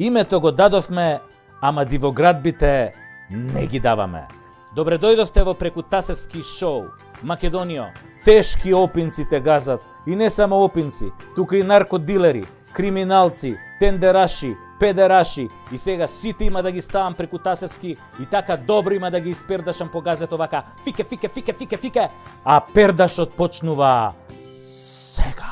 Името го дадовме, ама дивоградбите не ги даваме. Добре дојдовте во Прекутасевски шоу. Македонијо, тешки опинци те газат. И не само опинци, тука и наркодилери, криминалци, тендераши, педераши. И сега сите има да ги ставам Прекутасевски и така добро има да ги испердашам по газето вака. Фике, фике, фике, фике, фике. А пердашот почнува сега.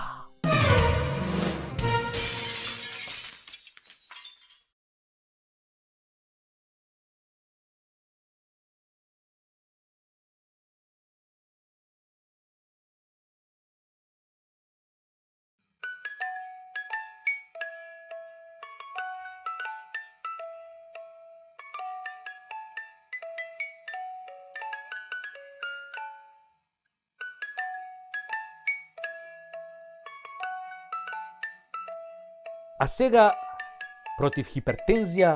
А сега, против хипертензија,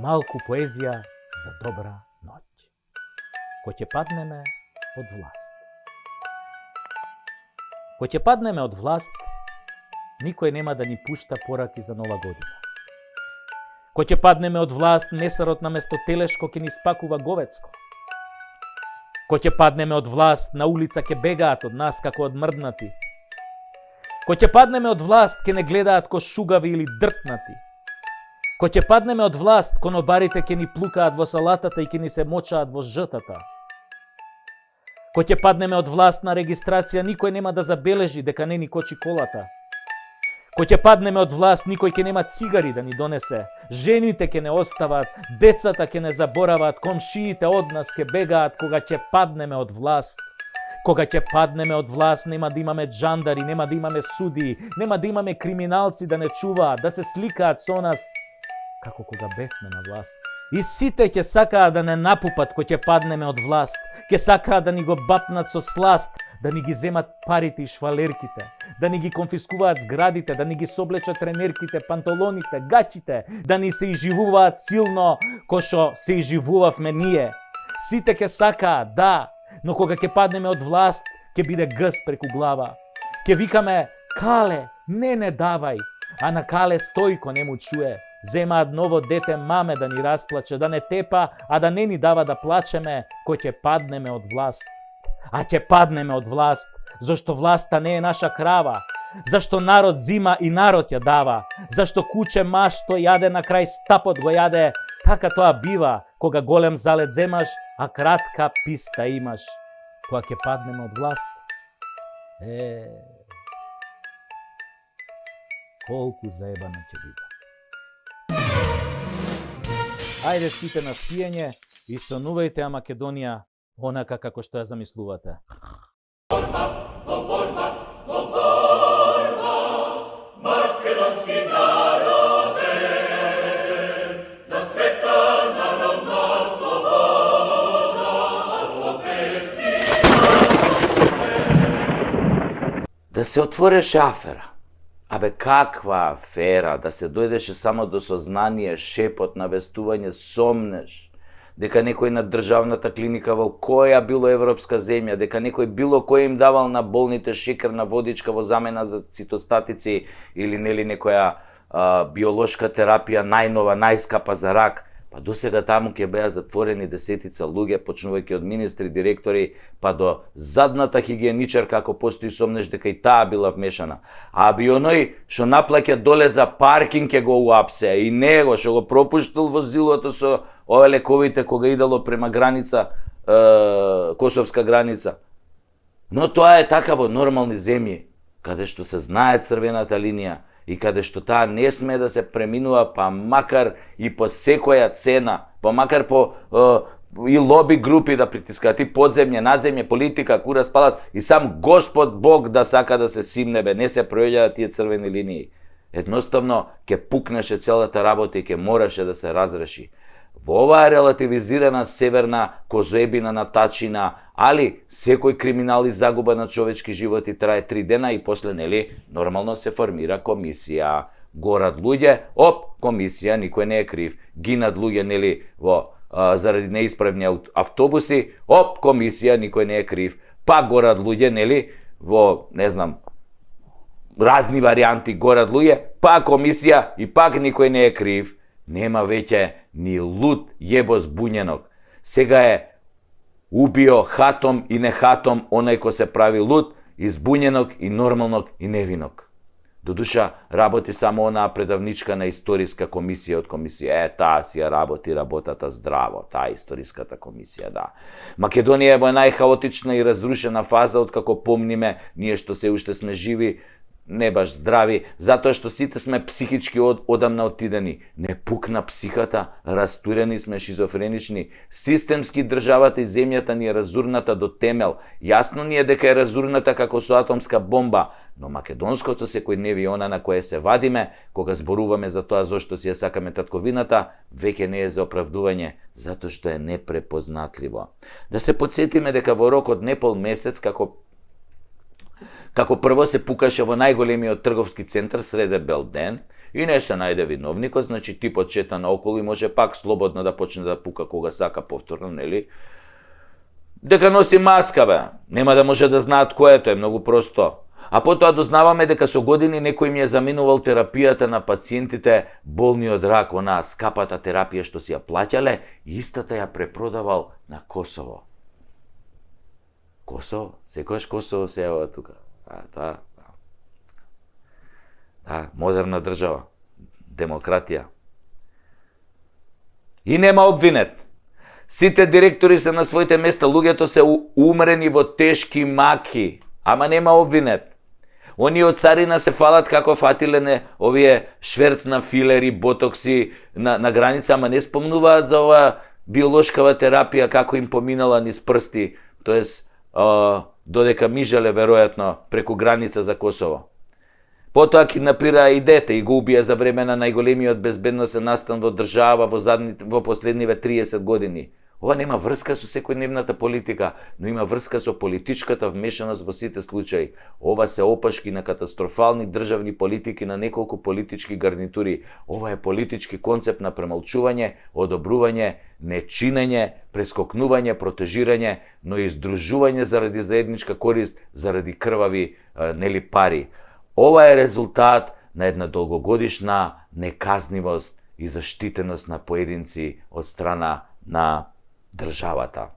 малку поезија за добра ноќ. Кој ќе паднеме од власт. Кој ќе паднеме од власт, никој нема да ни пушта пораки за нова година. Кој ќе паднеме од власт, месарот наместо телешко ќе ни спакува говецко. Кој ќе паднеме од власт, на улица ќе бегаат од нас како од мрднати. Кој ќе паднеме од власт, ќе не гледаат ко шугави или дртнати. Кој ќе паднеме од власт, конобарите ќе ни плукаат во салатата и ќе ни се мочаат во жтата. Кој ќе паднеме од власт на регистрација, никој нема да забележи дека не ни кочи колата. Кој ќе паднеме од власт, никој ќе нема цигари да ни донесе. Жените ќе не остават, децата ќе не заборават, комшиите од нас ќе бегаат кога ќе паднеме од власт. Кога ќе паднеме од власт, нема да имаме джандари, нема да имаме суди, нема да имаме криминалци да не чуваат, да се сликаат со нас, како кога бевме на власт. И сите ќе сакаат да не напупат кој ќе паднеме од власт, ќе сакаат да ни го бапнат со сласт, да ни ги земат парите и швалерките, да ни ги конфискуваат зградите, да ни ги соблечат тренерките, панталоните, гачите, да ни се изживуваат силно кој што се изживувавме ние. Сите ќе сакаат, да, но кога ќе паднеме од власт, ќе биде гъс преку глава. Ќе викаме, Кале, не давај, а на Кале Стојко не му чуе. Земаат ново дете маме да ни расплаче, да не тепа, а да не ни дава да плачеме, кој ќе паднеме од власт. А ќе паднеме од власт, зашто власта не е наша крава, зашто народ зима и народ ја дава, зашто куче машто јаде на крај стапот го јаде, така тоа бива, кога голем залет земаш, а кратка писта имаш. Кога ќе паднеме од власт, колку заебано ќе биде. Ајде сите на спиење и сонувајте ја Македонија онака како што ја замислувате. Македонски народе, за света народна слобода, за песни. Да се отвореше афера. Абе, каква афера, да се дојдеше само до сознание, шепот, навестување, сомнеш, дека некој на државната клиника во која било европска земја, дека некој било кој им давал на болните шекерна водичка во замена за цитостатици или нели некоја биолошка терапија најнова, најскапа за рак. Па досега таму ќе беа затворени десетица луѓе, почнувајќи од министри, директори, па до задната хигиеничарка, ако постои сомнеш дека и таа била вмешана. А би оној што наплаќа доле за паркинг ќе го уапсе, и него што го пропуштил возилото со ове лековите кога идало према граница, косовска граница. Но тоа е така во нормални земји, каде што се знае црвената линија, и каде што таа не сме да се преминува, па макар и по секоја цена, па макар по и лоби групи да притискаат, и подземје, надземје, политика, курас, палац, и сам Господ Бог да сака да се симнебе, не се пројаѓаат тие црвени линии. Едноставно, ќе пукнеше целата работа и ќе мораше да се разреши. Во оваа релативизирана северна козоебина на тачина, али секој криминал и загуба на човечки животи трае 3 дена и после, нели, нормално се формира комисија. Горат луѓе, комисија, никој не е крив. Гинат луѓе, нели, заради неисправни автобуси, комисија, никој не е крив. Пак горат луѓе, нели, во, не знам, разни варианти горат луѓе, пак комисија и пак никој не е крив. Нема веќе ни луд јебос бунјенок. Сега е убио хатом и не хатом онај кој се прави луд, избунjenog и нормалnog и невиног. Додуша, работи само онаа предавничка на историска комисија од комисија. Таа си ја работи работата здраво, таа историската комисија, да. Македонија е во најхаотична и разрушена фаза откако помниме, ние што се уште сме живи, не баш здрави, затоа што сите сме психички одамна отидени. Не пукна психата, растурени сме, шизофренични. Системски државата и земјата ни е разурната до темел. Јасно ни е дека е разурната како со атомска бомба, но македонското секојдневие, она на кое се вадиме, кога зборуваме за тоа зошто си ја сакаме татковината, веќе не е за оправдување, затоа што е непрепознатливо. Да се подсетиме дека во рок од непол месец, како прво се пукаше во најголемиот трговски центар среде бел ден и не се најде виновникот, значи типот шета наоколу и може пак слободно да почне да пука кога сака повторно, нели? Дека носи маска, бе. Нема да може да знаат кој е, тоа е многу просто. А потоа дознаваме дека со години некој ми е заминувал терапијата на пациентите болни од рак, онаа скапата терапија што си ја плаќале, и истата ја препродавал на Косово. Косово? Секојаш Косово се јава тука. Модерна држава, демократија. И нема обвинет. Сите директори се на своите места, луѓето се умрени во тешки маки, ама нема обвинет. Оние од царина се фалат како фатиле овие шверц на филери, ботокси на граница, ама не спомнуваат за ова биолошкава терапија како им поминала низ прсти, тоест додека мижале веројатно преку граница за Косово. Потоа киднапираа и дете и го убија за време на најголемиот безбедносен настан во држава во последниве 30 години. Ова нема врска со секојдневната политика, но има врска со политичката вмешаност во сите случаи. Ова се опашки на катастрофални државни политики на неколку политички гарнитури. Ова е политички концепт на премолчување, одобрување, нечинење, прескокнување, протежирање, но и издружување заради заедничка корист, заради крвави пари. Ова е резултат на една долгогодишна неказнивост и заштитеност на поединци од страна на државата.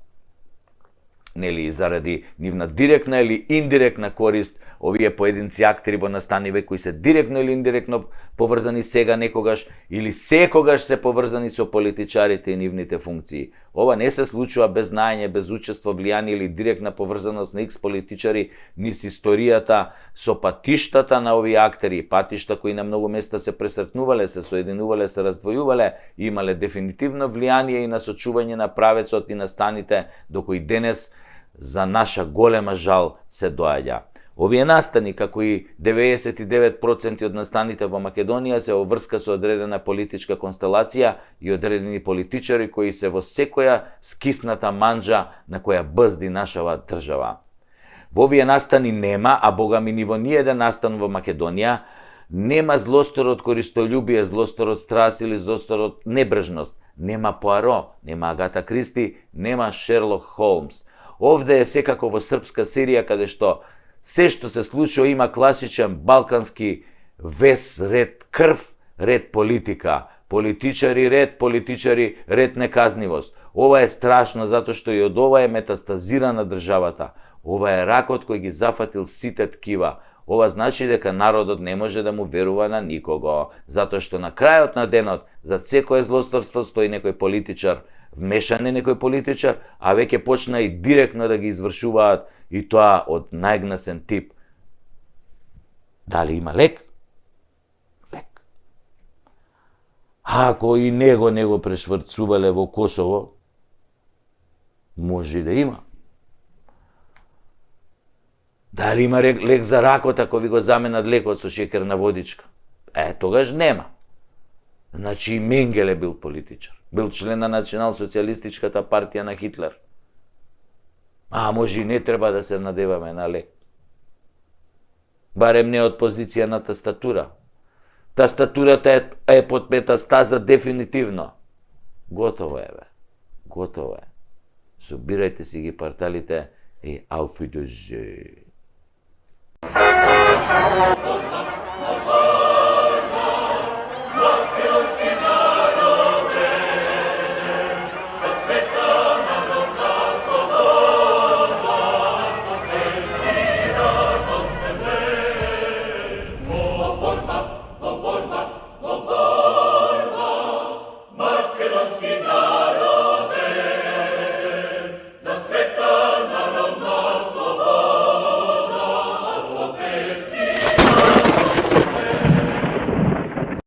Нели, заради нивна директна или индиректна корист, овие поединци актери во настаниве кои се директно или индиректно поврзани сега некогаш или секогаш се поврзани со политичарите и нивните функции. Ова не се случува без знаење, без учество, влијание или директна поврзаност на икс политичари низ историјата со патиштата на овие актери, патишта кои на многу места се пресретнувале, се соединувале, се раздвојувале, имале дефинитивно влијание и насочување на правецот и настаните до кои денес за наша голема жал се доаѓа. Овие настани, како и 99% од настаните во Македонија, се во врска со одредена политичка констелација и одредени политичари кои се во секоја скисната манџа на која бзди нашава држава. Во овие настани нема, а богами ни во ниеден настан во Македонија, нема злосторот користољубие, злосторот страст или злосторот небрежност. Нема Пуаро, нема Агата Кристи, нема Шерлок Холмс. Овде е секако во српска Сирија, каде што се што се случува има класичен балкански вес ред крв, ред политика. Политичари ред неказнивост. Ова е страшно затоа што и од ова е метастазирана државата. Ова е ракот кој ги зафатил сите ткива. Ова значи дека народот не може да му верува на никого, затоа што на крајот на денот за секое злосторство стои некој политичар, вмешан е некој политичар, а веќе почна и директно да ги извршуваат и тоа од најгнасен тип. Дали има лек? Лек. Ако и него не го прешврцувале во Косово, може и да има. Дали има лек за ракот ако ви го заменат лекот со шекерна водичка? Тогаш нема. Значи и Менгеле бил политичар. Бил член на национал-социјалистичката партија на Хитлер. А може и не треба да се надеваме на лек. Барем не од позиција на тастатура. Тастатурата е под метастаза дефинитивно. Готово е, бе. Готово е. Собирајте си ги парталите и auf Wiedersehen.